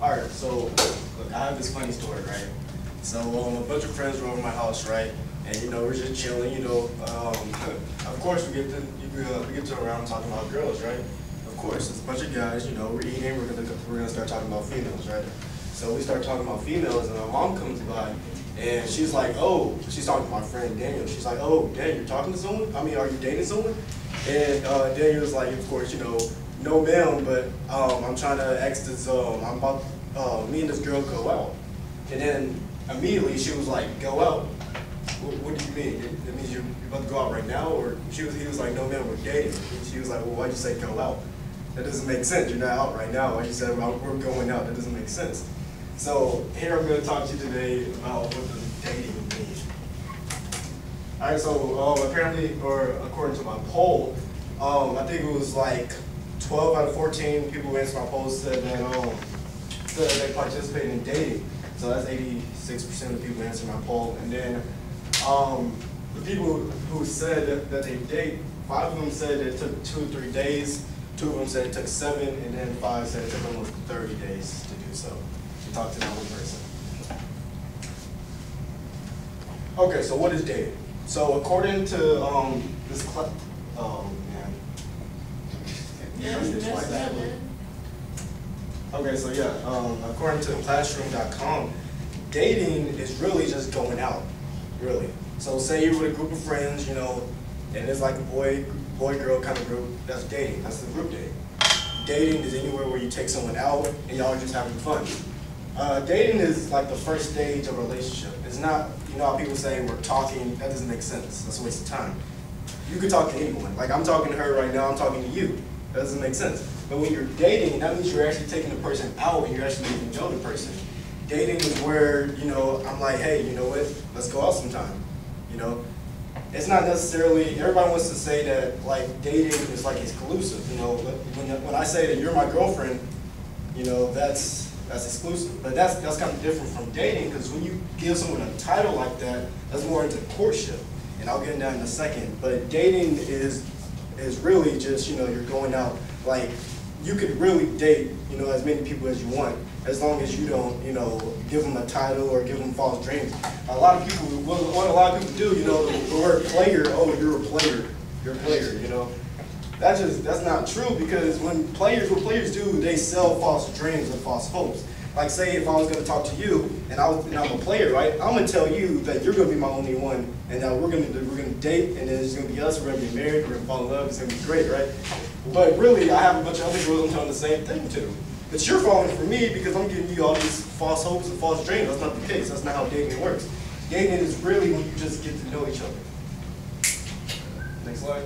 Alright, so look, I have this funny story, right? So a bunch of friends were over my house, right? And you know, we're just chilling, you know. Of course we get to around talking about girls, right? Of course, it's a bunch of guys, you know, we're eating, we're gonna start talking about females, right? So we start talking about females and my mom comes by and she's like, oh, she's talking to my friend Daniel. She's like, oh, Daniel, you're talking to someone? I mean, are you dating someone? And Daniel's like, of course, you know, no ma'am, but I'm trying to ask this, I'm about, me and this girl go out. And then immediately she was like, go out? What do you mean? It means you're about to go out right now? Or he was like, no ma'am, we're dating. And she was like, well, why'd you say go out? That doesn't make sense. You're not out right now. Why'd you say we're going out? That doesn't make sense. So here I'm going to talk to you today about what does dating mean. All right, so apparently, or according to my poll, I think it was like 12 out of 14 people who answered my poll said that they participate in dating. So that's 86% of the people who answered my poll. And then the people who said that they date, 5 of them said it took 2 or 3 days, 2 of them said it took 7, and then 5 said it took almost 30 days to do so. To talk to that one person. Okay, so what is dating? So according to this oh man. Okay, so yeah, according to classroom.com, dating is really just going out, really. So say you're with a group of friends, you know, and it's like a boy-girl kind of group, that's dating, that's the group date. Dating is anywhere where you take someone out and y'all are just having fun. Dating is like the first stage of a relationship. It's not, you know how people say we're talking, that doesn't make sense, that's a waste of time. You could talk to anyone, like I'm talking to her right now, I'm talking to you. That doesn't make sense. But when you're dating, that means you're actually taking the person out and you're actually getting to know the person. Dating is where, you know, I'm like, hey, you know what, let's go out sometime, you know. It's not necessarily, everybody wants to say that like dating is like exclusive, you know. When I say that you're my girlfriend, you know, that's exclusive. But that's kind of different from dating, because when you give someone a title like that, that's more into courtship. And I'll get into that in a second. But dating is really just, you know, you're going out, like, you could really date, you know, as many people as you want, as long as you don't, you know, give them a title or give them false dreams. A lot of people, what a lot of people do, you know, the word player, oh, you're a player, you know. That's not true, because what players do, they sell false dreams and false hopes. Like say if I was going to talk to you and I'm a player, right? I'm going to tell you that you're going to be my only one, and that we're going to date, and then it's going to be us. We're going to be married. We're going to fall in love. It's going to be great, right? But really, I have a bunch of other girls I'm telling the same thing to. But you're falling for me because I'm giving you all these false hopes and false dreams. That's not the case. That's not how dating works. Dating is really when you just get to know each other. Next slide.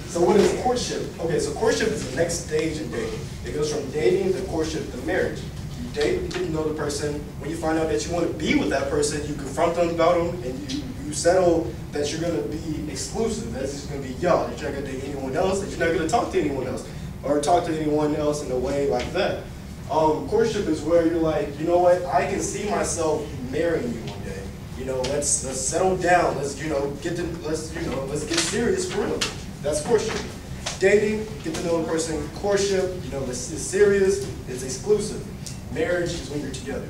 So what is courtship? Okay, so courtship is the next stage in dating. It goes from dating to courtship to marriage. You date, you get to know the person. When you find out that you want to be with that person, you confront them about them, and you settle that you're going to be exclusive. That's just going to be y'all. That you're not going to date anyone else. That you're not going to talk to anyone else, or talk to anyone else in a way like that. Courtship is where you're like, you know what? I can see myself marrying you one day. You know, let's settle down. Let's let's get serious for real. That's courtship. Dating, get to know a person. Courtship, you know, it's serious, it's exclusive. Marriage is when you're together.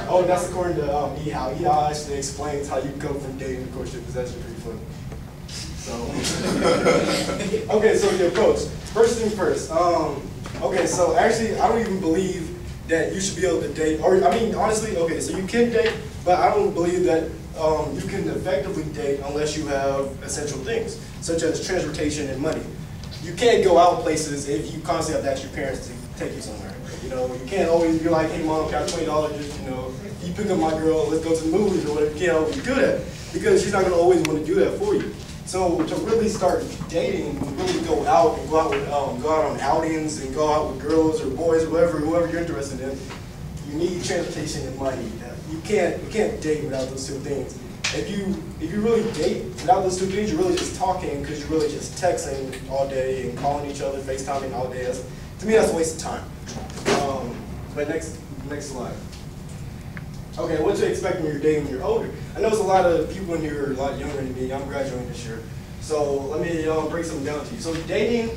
Oh, that's according to Ehal. Ehal actually explains how you go from dating to courtship. It's actually pretty funny. So, okay, so the approach. First thing first. Okay, so actually, I don't even believe that you should be able to date, or I mean, honestly, okay, so you can date, but I don't believe that you can effectively date unless you have essential things, such as transportation and money. You can't go out places if you constantly have to ask your parents to take you somewhere. You know, you can't always be like, hey mom, got $20, just, you know, you pick up my girl, let's go to the movies or whatever. You can't always do that, because she's not going to always want to do that for you. So to really start dating, really go out and go out on outings and go out with girls or boys or whoever you're interested in, you need transportation and money. You can't date without those two things. If you really date without those two things, you're really just talking, because you're really just texting all day and calling each other, FaceTiming all day. To me, that's a waste of time. But next slide. Okay, what to expect when you're dating when you're older? I know there's a lot of people in here who are a lot younger than me. I'm graduating this year. So let me break something down to you. So dating,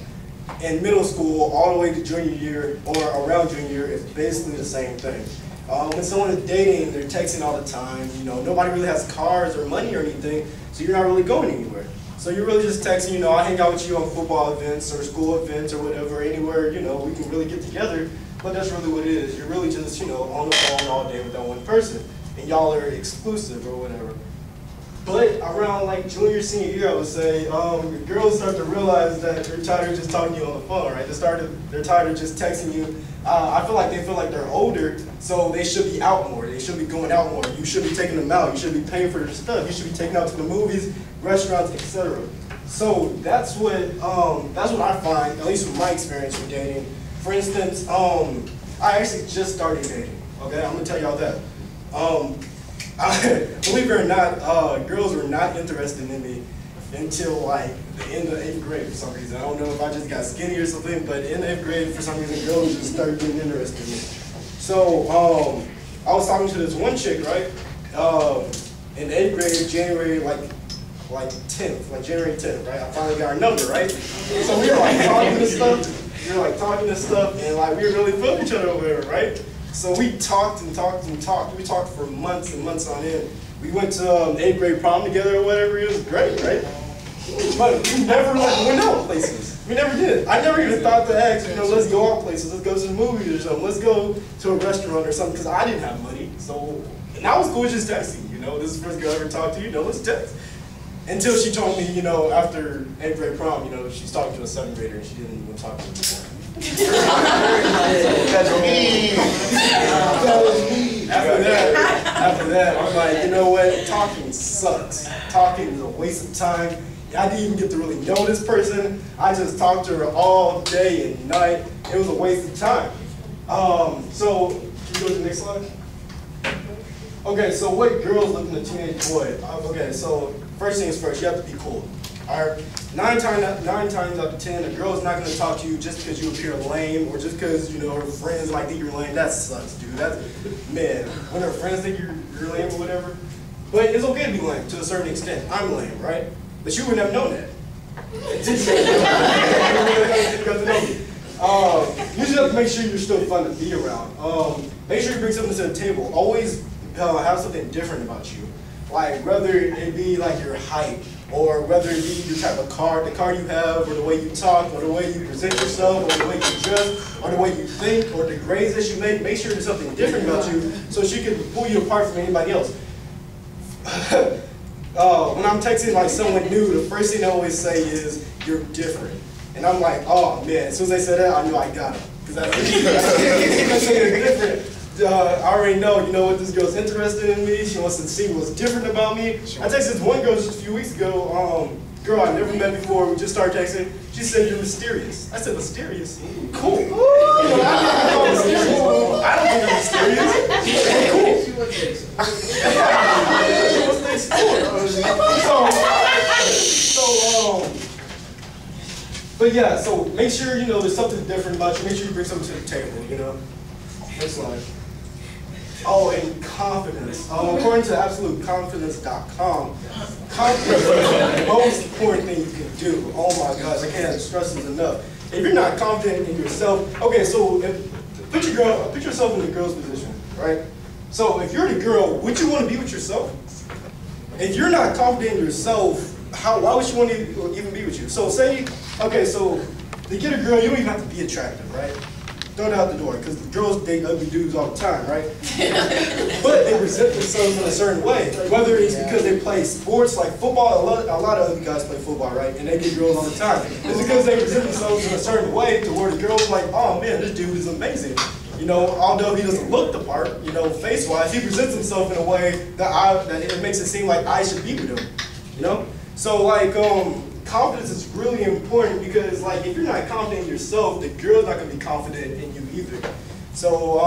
in middle school all the way to junior year or around junior year is basically the same thing. When someone is dating, they're texting all the time. You know, nobody really has cars or money or anything, so you're not really going anywhere. So you're really just texting, you know, I hang out with you on football events or school events or whatever, anywhere, you know, we can really get together. But that's really what it is. You're really just, you know, on the phone all day with that one person. And y'all are exclusive or whatever. But around like junior, senior year, I would say, girls start to realize that they're tired of just talking to you on the phone, right? They're tired of just texting you. I feel like they feel like they're older, so they should be out more. They should be going out more. You should be taking them out. You should be paying for their stuff. You should be taking out to the movies, restaurants, etc. So that's what I find, at least from my experience with dating. For instance, I actually just started dating. Okay, I'm gonna tell y'all that. Believe it or not, girls were not interested in me until like the end of 8th grade for some reason. I don't know if I just got skinny or something, but in 8th grade, for some reason, girls just started getting interested in me. So I was talking to this one chick, right? In 8th grade, January, like 10th, like January 10th, right? I finally got her number, right? So we were like talking to stuff. We were like talking to stuff, and like we were really feeling each other over there, right? So we talked and talked and talked. We talked for months and months on end. We went to 8th grade prom together or whatever. It was great, right? But we never like went out places. We never did. I never even thought to ask, you know, let's go out places. Let's go to the movies or something. Let's go to a restaurant or something because I didn't have money. So, and I was cool with just texting. You know, this is the first girl I ever talked to. You know, let's text. Until she told me, you know, after 8th grade prom, you know, she's talking to a 7th grader and she didn't even talk to me before. After that, I'm like, you know what? Talking sucks. Talking is a waste of time. I didn't even get to really know this person. I just talked to her all day and night. It was a waste of time. So, can you go to the next slide? Okay, so what girls look in a teenage boy? Okay, so first things first, you have to be cool. All right, 9 times out of 10, a girl is not going to talk to you just because you appear lame or just because, you know, her friends might think you're lame. That sucks, dude. That's, man, when her friends think you're lame or whatever. But it's okay to be lame to a certain extent. I'm lame, right? But you wouldn't have known that. You just have to make sure you're still fun to be around. Make sure you bring something to the table. Always have something different about you. Like, whether it be like your height, or whether it be your type of car, the car you have, or the way you talk, or the way you present yourself, or the way you dress, or the way you think, or the grades that you make sure there's something different about you so she can pull you apart from anybody else. When I'm texting like someone new, the first thing I always say is, you're different. And I'm like, oh man, as soon as they said that, I knew I got it. Because that's different. I already know, you know what, this girl's interested in me. She wants to see what's different about me. I texted this one girl just a few weeks ago, girl I never met before. We just started texting. She said, you're mysterious. I said, mysterious? Cool. You know, I don't think I'm mysterious. She said, cool. She wants to explore. But yeah, so make sure, you know, there's something different about you. Make sure you bring something to the table, you know. Next slide. Oh, and confidence. According to absoluteconfidence.com, confidence is the most important thing you can do. Oh my gosh, I can't stress this enough. If you're not confident in yourself, okay, so put yourself in the girl's position, right? So if you're the girl, would you want to be with yourself? If you're not confident in yourself, why would she want to even be with you? So say, okay, so to get a girl, you don't even have to be attractive, right? Throw it out the door, because girls date ugly dudes all the time, right? But they present themselves in a certain way. Whether it's because they play sports like football, a lot of other guys play football, right? And they get girls all the time. It's because they present themselves in a certain way to where the girl's like, oh man, this dude is amazing. You know, although he doesn't look the part, you know, face-wise, he presents himself in a way that it makes it seem like I should be with him, you know? So like, confidence is really important because like if you're not confident in yourself, the girl's not gonna be confident in you either. So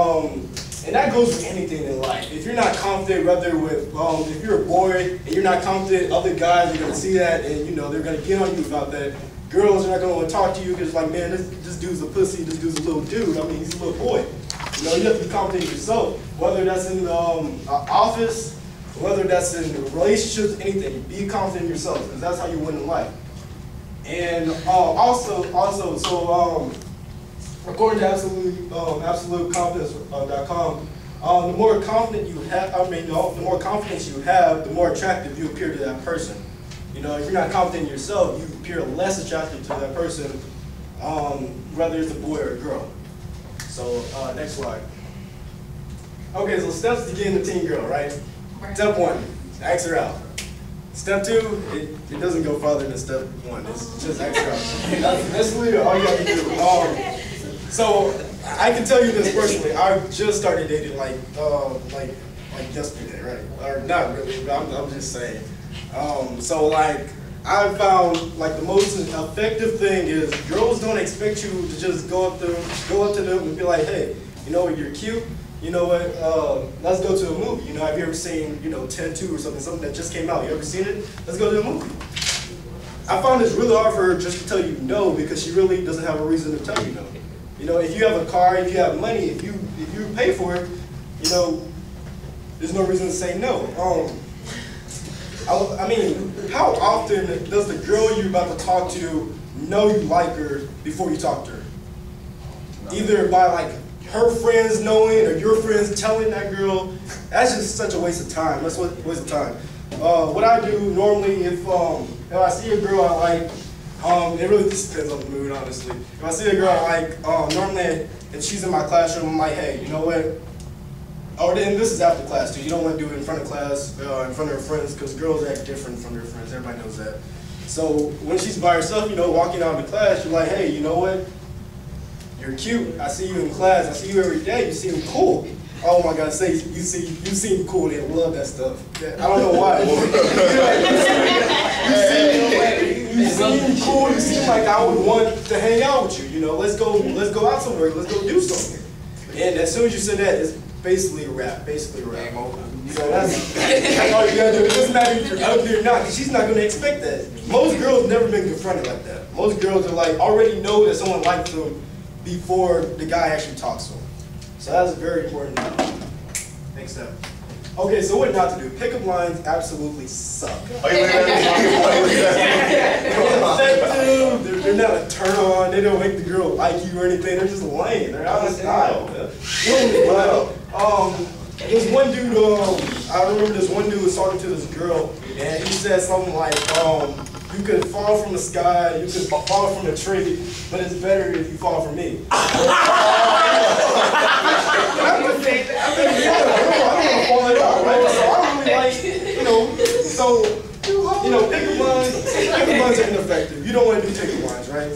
and that goes with anything in life. If you're not confident, whether with if you're a boy and you're not confident, other guys are gonna see that and you know they're gonna get on you about that. Girls are not gonna want to talk to you because like, man, this dude's a pussy, this dude's a little dude. I mean, he's a little boy. You know, you have to be confident in yourself, whether that's in the office, whether that's in relationships, anything. Be confident in yourself because that's how you win in life. And also, so according to absoluteconfidence.com, the more confident you have, the more confidence you have, the more attractive you appear to that person. You know, if you're not confident in yourself, you appear less attractive to that person, whether it's a boy or a girl. So next slide. Okay, so steps to getting the teen girl, right? Step 1, ask her out. Step 2, it doesn't go farther than step 1. It's just ask her out. That's literally all you have to do. So I can tell you this personally. I just started dating like yesterday, right? Or not really, but I'm just saying. So like I found like the most effective thing is girls don't expect you to just go up to them and be like, hey, you know what, you're cute. You know what, let's go to a movie. You know, have you ever seen, you know, 10-2 or something that just came out? You ever seen it? Let's go to a movie. I found it's really hard for her just to tell you no because she really doesn't have a reason to tell you no. You know, if you have a car, if you have money, if you pay for it, you know, there's no reason to say no. I mean, how often does the girl you're about to talk to know you like her before you talk to her? Either by like her friends knowing or your friends telling that girl. That's just such a waste of time. That's a waste of time. What I do normally if I see a girl I like, it really just depends on the mood, honestly. If I see a girl I like, normally if she's in my classroom, I'm like, hey, you know what? Oh, then this is after class too. You don't want to do it in front of class, in front of her friends, because girls act different from their friends. Everybody knows that. So when she's by herself, you know, walking out of the class, you're like, hey, you know what? You're cute. I see you in class. I see you every day. You seem cool. Oh my God, you seem cool. They love that stuff. I don't know why. You seem cool. You seem like I would want to hang out with you. You know, let's go out somewhere. Let's go do something. And as soon as you say that, it's basically a wrap. Basically a wrap. So that's all you gotta do. It doesn't matter if you're ugly or not, because she's not gonna expect that. Most girls never been confronted like that. Most girls are like already know that someone likes them before the guy actually talks to them. So that's very important. Next step. Okay, so what not to do? Pickup lines absolutely suck. They're not a turn on. They don't make the girl like you or anything. They're just lame. They're out of style. There's one dude, I remember this one dude was talking to this girl, and he said something like, you could fall from the sky, you could fall from a tree, but it's better if you fall from me. I don't want to fall it out, right? So I really like, pickup lines are ineffective. You don't want to do pickup lines, right?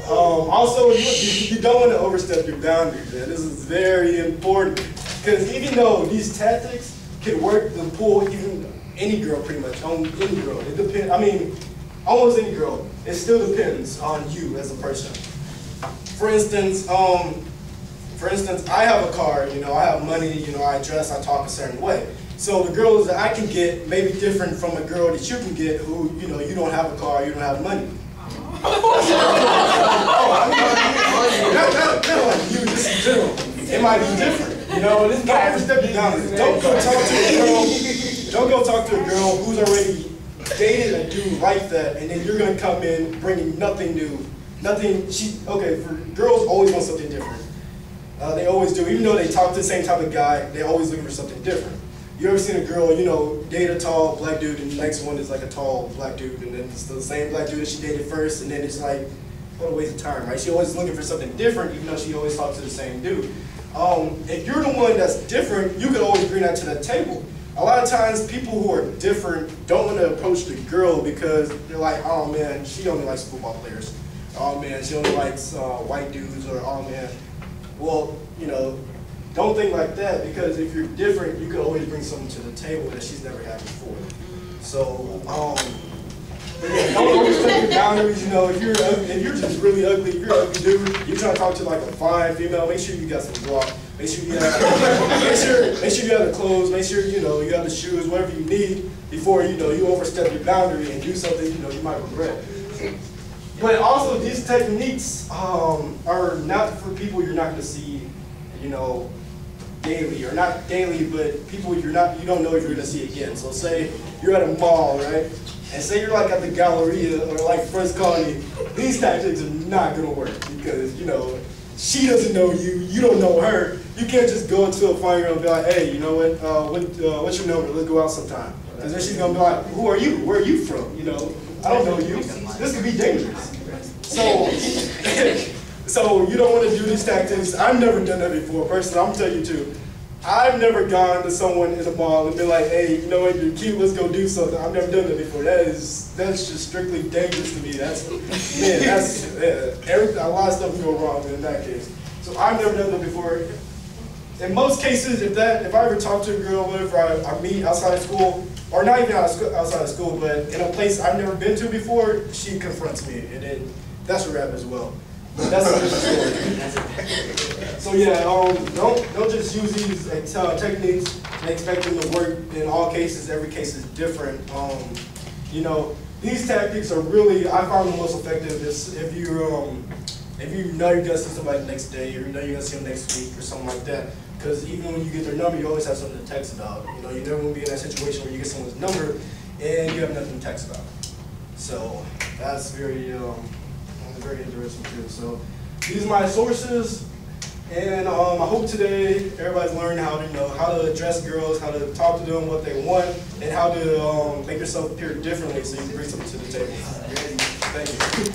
Also, you don't want to overstep your boundaries, man. This is very important. Because even though these tactics can work to pull even any girl pretty much, on any girl. It depends, I mean, almost any girl. It still depends on you as a person. For instance, I have a car, you know, I have money, you know, I dress, I talk a certain way. So the girls that I can get may be different from a girl that you can get who, you know, you don't have a car, you don't have money. Not like you, just in general. It might be different. You know, this don't overstep your boundaries. Don't go talk to a girl. Don't go talk to a girl who's already dated a dude like that, and then you're gonna come in bringing nothing new, nothing. For girls always want something different. They always do. Even though they talk to the same type of guy, they're always looking for something different. You ever seen a girl, you know, date a tall black dude, and the next one is like a tall black dude, and then it's the same black dude that she dated first, and then it's like, what a waste of time, right? She's always looking for something different, even though she always talks to the same dude. If you're the one that's different, you can always bring that to the table. A lot of times, people who are different don't want to approach the girl because they're like, oh man, she only likes football players. Oh man, she only likes white dudes, or oh man. Well, you know, don't think like that, because if you're different, you can always bring something to the table that she's never had before. So, but yeah, don't overstep your boundaries. You know, if you're just really ugly, if you're an ugly dude, you're trying to talk to like a fine female, make sure you got some guap. Make sure you have, make sure you have the clothes. Make sure you know you have the shoes, whatever you need before you overstep your boundary and do something you might regret. But also, these techniques are not for people you're not going to see, daily, or not daily, but people you don't know if you're going to see again. So say you're at a mall, right? and say you're like at the Galleria or like First Colony, these tactics are not gonna work because, you know, she doesn't know you, you don't know her. You can't just go into a fire and be like, hey, you know what, what's your number? Let's go out sometime. Because then she's gonna be like, who are you? Where are you from? You know, I don't know you. This could be dangerous. So, so you don't want to do these tactics. I've never done that before. Personally, I'm gonna tell you too. I've never gone to someone in the mall and been like, hey, you know what, you're cute, let's go do something. I've never done that before. That's just strictly dangerous to me. That's, man, that's, a lot of stuff can go wrong in that case. So I've never done that before. In most cases, if I ever talk to a girl, whatever I meet outside of school, or not even outside of school, but in a place I've never been to before, she confronts me, and then that's a wrap as well. But that's a different story. So yeah, don't just use these techniques and expect them to work in all cases. Every case is different. You know, these tactics are really, I find the most effective is if you know you're gonna see somebody the next day, or you know you're gonna see them next week, or something like that. Because even when you get their number, you always have something to text about. You know, you never want to be in that situation where you get someone's number and you have nothing to text about. So that's very interesting too. So these are my sources, and I hope today everybody's learned how to address girls, how to talk to them, what they want, and how to make yourself appear differently so you can bring something to the table. Thank you.